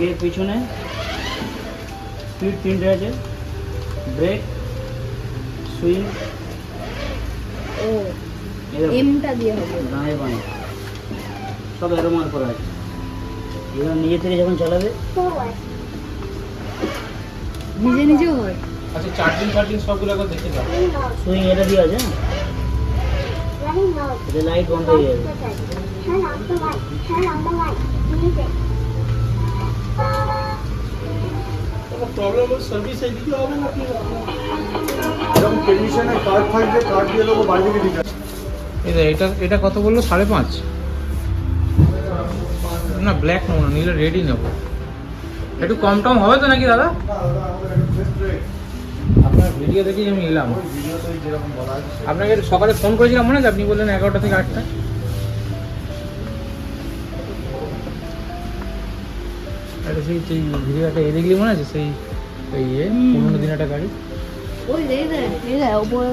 আগের পিছনে স্পিড 3টে আছে, ব্রেক, সুইং, ও এমটা দিয়ে হবে, দাঁড়ে বাঁয়ে সব অ্যারো মার্ক করা আছে। এবার নিজে থেকে যখন চালাবে নিজে নিজেও হয়। আচ্ছা চার্জিং সবগুলো একবার দেখে যাও। সুইং এটা দিয়ে আছে, এটা লাইট বন্ধ হয়ে যাবে। প্রবলেম সার্ভিস এইদিকে হবে না কি? এরকম টেকনিশিয়ানের কার্ড থাকবে, কার্ড দিয়ে দেবো বাড়ি থেকে দিতে। এটা কত বললো? 5.5? না ব্ল্যাক নেবো না, নিলে রেডি নেবো। একটু কম টম হবে তো নাকি দাদা? আপনার ভিডিও দেখেই আমি এলাম। আপনাকে সকালে ফোন করেছিলাম মনে আছে? আপনি বললেন 11টা থেকে 8টা। একটা সেই ভিডিওটা এ দেখলি মনে আছে? সেই পুরোনো দিন একটা গাড়ি। ওই এই দে উপরে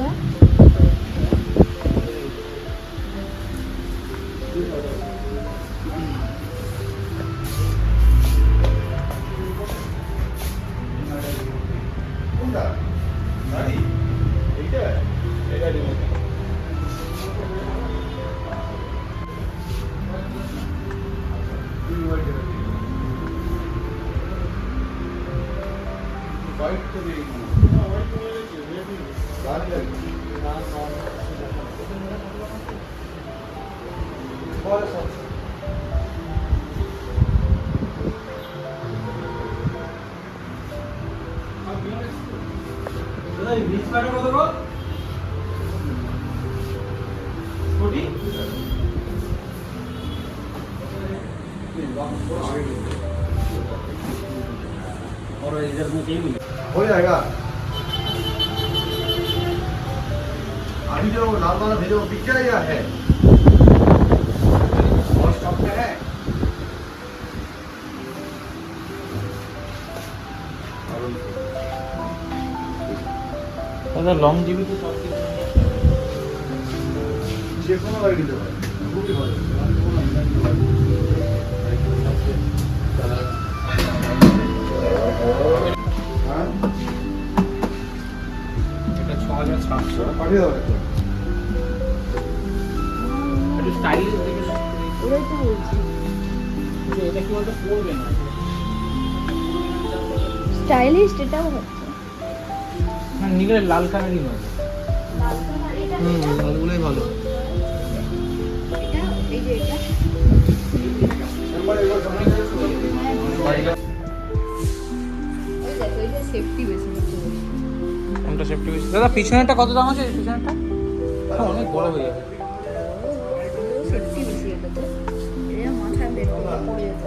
और इधर में चाहिए हो जाएगा। अभी जो लाल वाला भेजो बिक जाएगा है और स्टॉक में है। দাদা লং জিবি তো সব কিছু যে কোনো গাড়ি দিতে পারে, খুবই ভালো। এটা 6700 পাঠিয়ে দেবো একটু। একটু স্টাইলিশ দেখে। ওটাই তো বলছি, এটা কি বলতে পড়বে না। স্টাইলিশ এটাও হচ্ছে। না নিলে লাল কালারই নয়। লালগুলোই ভালো। এটা এই যে এটা ওই দেখো এই যে সেফটি বেশি হচ্ছে। কোনটা সেফটি বেশি? দাদা পিছনেরটা কত দাম আছে? পিছনেরটা অনেক বড় হয়ে যাবে। সেফটি বেশি এটাতে, এটা মাথায় বের করে পড়ে যেত।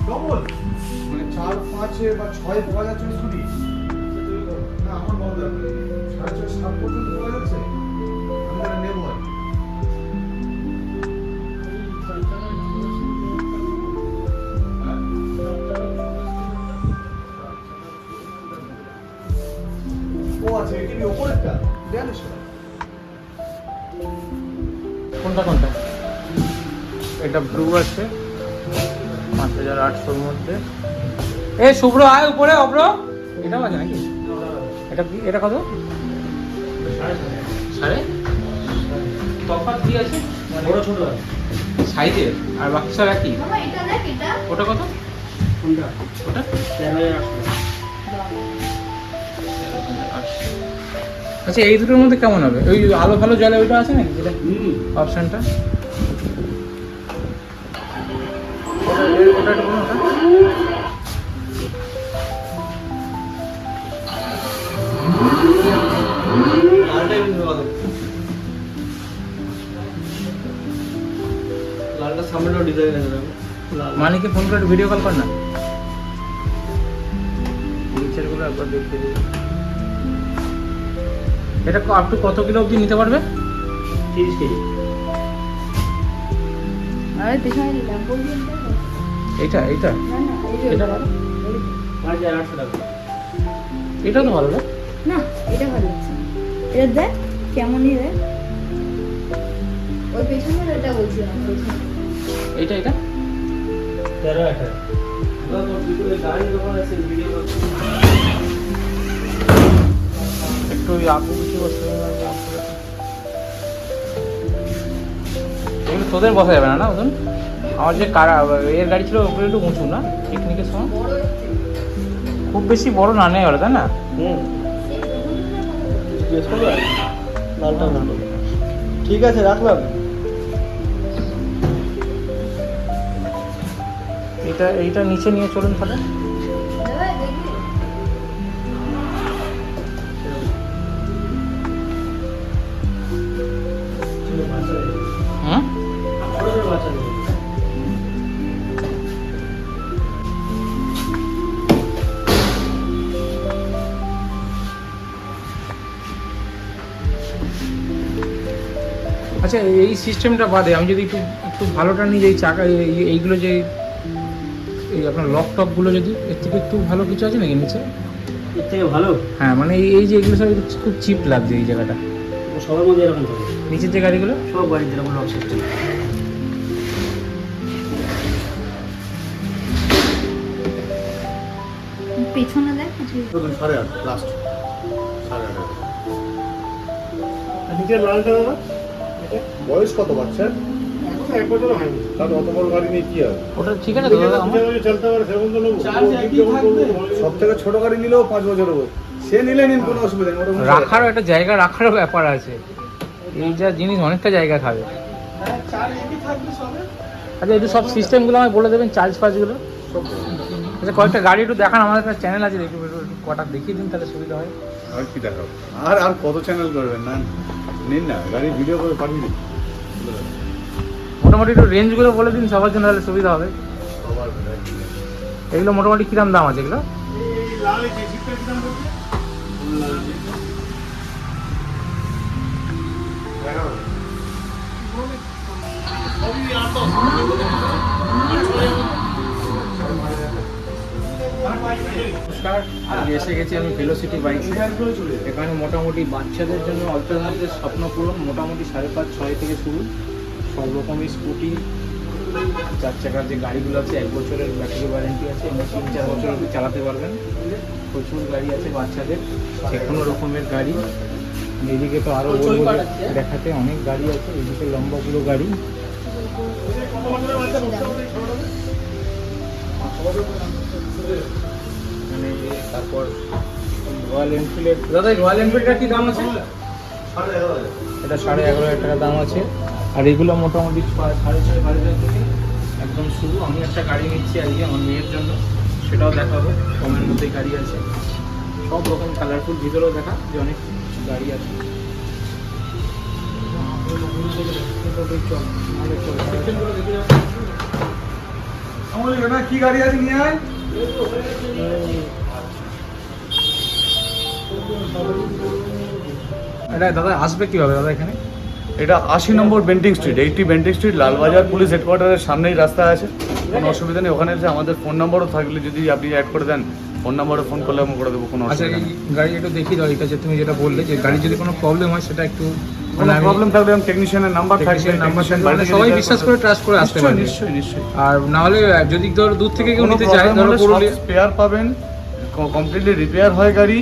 ডবল মানে 4, 5 বা 6 পাওয়া যাচ্ছে স্কুটি। না আমার বড় দরকার 6.5, 7 পর্যন্ত পাওয়া যাচ্ছে। আমি তাহলে নেবো আর কি। ও আচ্ছা এটা কি ওপরেরটা? 4200 কোনটা কোনটা? এটা ব্লু আছে 5800 মধ্যে। এ শুভ্র আয় উপরে। অব্র এটাও আছে নাকি? এটা কি? এটা কত? 3.5 তফাৎ কি আছে? বড় ছোট আছে সাইজের আর বাকি সব একই। মামা এটা দেখ, এটা ওটা কত? কোনটা? ওটা 13,800। আচ্ছা এই দুটোর মধ্যে কেমন হবে? ওই আলো ভালো জ্বলে ওইটা আছে নাকি? যেটা অপশনটা ওটা একটু বলুন। ওটা লালটা সামনেও ডিজাইন আছে দেখো। মালিককে ফোন করে ভিডিও কল কর না। নিচের গুলো একবার দেখতে দিই। এটা আপ টু কত কিলো অবধি নিতে পারবে? 30 কেজি। আর পেছনে ল্যাম্বোর্গিনিটা এইটা এইটা না না এই যে এটা ওটা। ভালো? 5800 টাকা। এটা তো ভালো না? না এটা ভালো লাগছে না। এটা দেখ কেমনই দেখ ওই পেছনের এটা বলছিলাম পেছনে এইটা এটা 13,000 দাদা তো ভিডিও গাড়ি যখন আছে ভিডিও একটু ওই আকু কিছু বসতে এগুলো তোদের বসা যাবে না না ওজন? আমার যে এর গাড়ি ছিল ওগুলো একটু উঁচু না পিকনিকের সময়? বড় হচ্ছে খুব বেশি বড় না নেই ওরা তাই না? জিজ্ঞেস করবে লালটা ভালো। ঠিক আছে রাখলাম। এইটা নিচে নিয়ে চলুন তাহলে। দাদা দেখবি হুম আচ্ছা এই সিস্টেমটা বাদে আমি যদি একটু একটু ভালোটা নিয়ে যাই চাকা এইগুলো যে এই আপনার লক টকগুলো যদি এর থেকে একটু ভালো কিছু আছে নাকি নিচে? এর থেকে ভালো হ্যাঁ মানে এই যে এগুলো সব খুব চিপ লাগছে এই জায়গাটা সবার মধ্যে এরকম থাকে, নিচের যে গাড়িগুলো। সব বাড়িতে এরকম লক সিস্টেম। পেছনে দেখ দেখুন 8.5 লাস্ট 8.5 নিচের লালটা দাদা বয়স কত বাচ্চার? এখন 1 বছর হয়নি। তাহলে অত বড় গাড়ি নিয়ে কি হবে? ওটা ঠিক আছে তো দাদা আমার? চলতে পারে সেরকম তো নেবো। সব থেকে ছোট গাড়ি নিলেও 5 বছর হবে, সে নিলে নিন, কোনো অসুবিধা নেই। মোটামুটি রাখারও একটা জায়গা রাখারও ব্যাপার আছে, এই যা জিনিস অনেকটা জায়গা খাবে। আচ্ছা একটু সব সিস্টেমগুলো আমায় বলে দেবেন, চার্জ ফার্জগুলো। আচ্ছা কয়েকটা গাড়ি একটু দেখান, আমাদের একটা চ্যানেল আছে একটু একটু কটা দেখিয়ে দিন তাহলে সুবিধা হয়। আর কি দেখাবো, আর কত চ্যানেল করবেন? না নিন না, গাড়ি ভিডিও করে পাঠিয়ে দিন। মোটামুটি একটু রেঞ্জগুলো বলে দিন সবার জন্য, তাহলে সুবিধা হবে। সবার এগুলো মোটামুটি কিরম দাম আছে এগুলো? নমস্কার, আজকে এসে গেছি আমি ভেলোসিটি বাইকে। এখানে মোটামুটি বাচ্চাদের জন্য অল্টারনেটিভ স্বপ্ন পূরণ, মোটামুটি 5.5-6 থেকে শুরু। সব রকমই স্কুটি, 4 চাকার যে গাড়িগুলো আছে 1 বছরের ব্যাটারি ওয়ারেন্টি আছে, এমনি 3-4 বছর অবধি চালাতে পারবেন। প্রচুর গাড়ি আছে বাচ্চাদের, যে কোনো রকমের গাড়ি। এদিকে তো আরও বলবো দেখাতে, অনেক গাড়ি আছে, এদিকে লম্বাগুলো গাড়ি। মানে তারপর রয়্যাল এনফিল্ডের, দাদা রয়্যাল এনফিল্ডের কি দাম আছে? এটা 11,500 টাকা দাম আছে। আর এগুলো মোটামুটি 6,500 থেকে একদম শুরু। আমি একটা গাড়ি নিচ্ছি আজকে আমার মেয়ের জন্য, সেটাও দেখাবো। কমের মধ্যে গাড়ি আছে, সব রকম কালারফুল, ভিতরেও দেখা যে অনেক গাড়ি আছে। কি গাড়ি আছে নিয়ে আয়। এটা দাদা আসবে কীভাবে দাদা এখানে? এটা 80 নম্বর Bentinck street, 80 Bentinck street, Lalbazar police হেডকোয়ার্টারের সামনেই রাস্তা আছে, কোনো অসুবিধা নেই। ওখানে এসে আমাদের ফোন নাম্বারও থাকলে যদি আপনি অ্যাড করে দেন, ফোন নাম্বারে ফোন করলে আমি করে দেবো, কোনো আচ্ছা অসুবিধা এই নেই। গাড়ি একটু দেখিয়ে দাও, এটা যে তুমি যেটা বললে যে গাড়ি যদি কোনো প্রবলেম হয় সেটা একটু কোনো প্রবলেম থাকলে আমি টেকনিশিয়ানের নাম্বার থাকবে, technician number technician থাকবে, বাড়ি মানে থেকে সবাই repair বিশ্বাস করতে করে ট্রাস্ট করে আসতে নিশ্চয়ই, পারবে। নিশ্চয়ই নিশ্চয়ই। আর না হলে যদি ধর দূর থেকে কেউ কোনো নিতে চায়, problem ধরো হলে সব পুরুলিয়া, স্পেয়ার পাবেন, কমপ্লিটলি রিপেয়ার হয় গাড়ি,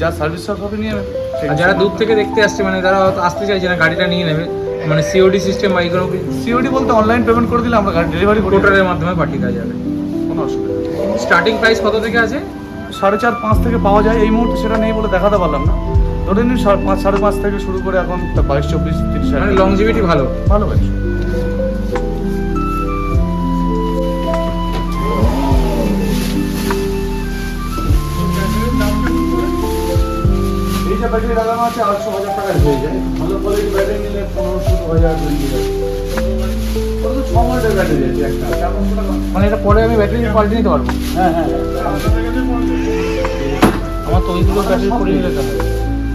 যা সার্ভিস সব হবে নিয়ে নেবেন। আর যারা দূর থেকে দেখতে আসছে, মানে যারা হয়তো আসতে চাইছে না, গাড়িটা নিয়ে নেবে, মানে সিওডি সিস্টেম বা এগুলো সিওডি বলতে অনলাইন পেমেন্ট করে দিলে আমরা গাড়ি ডেলিভারি করে দেবো, টোটালের মাধ্যমে পাঠিয়ে দেওয়া যাবে। কোনো অসুবিধা নেই। স্টার্টিং প্রাইস কত থেকে আছে? 4.5-5 থেকে পাওয়া যায়, এই মুহূর্তে সেটা নেই বলে দেখাতে পারলাম না। ধরে নিন 5.5 থেকে শুরু করে এখন 22-24-30 মানে লংজিভিটি ভালো। ভালো গাড়ি। এইটা ব্যাটারি লাগানো আছে 800,000 টাকায় হয়ে যায়, ভালো কোয়ালিটি ব্যাটারি নিলে 15-16,000 হয়ে যায়। ওটা তো 6 মাসের ব্যাটারি আছে একটা, 400 টাকা। মানে এটা পরে আমি ব্যাটারি পাল্টে নিতে পারবো? হ্যাঁ হ্যাঁ আমার তো ওইগুলো ব্যাটারি করে নিলে তো হবে।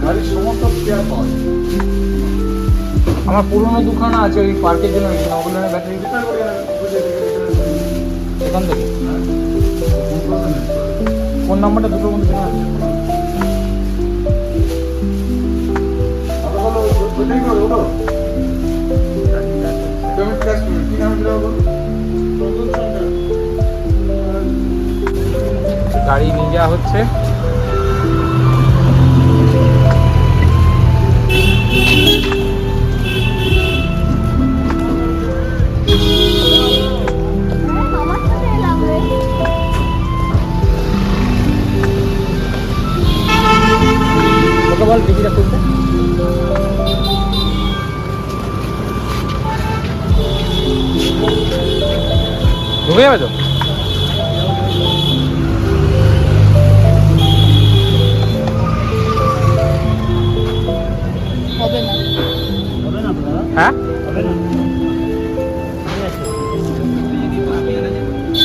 গাড়ির সমস্ত স্পেয়ার পাওয়া যায়। আমার পুরোনো দুখানা আছে ওই পার্কের জন্য ওগুলো ব্যাটারি এখান থেকে ফোন নাম্বারটা দুটোর মধ্যে চেনা আছে? গাড়ি নিয়ে যাওয়া হচ্ছে। আমার সাথে লাগবে ওকে বল টিকিটা খুলতে। ঢুকে যাবে তো?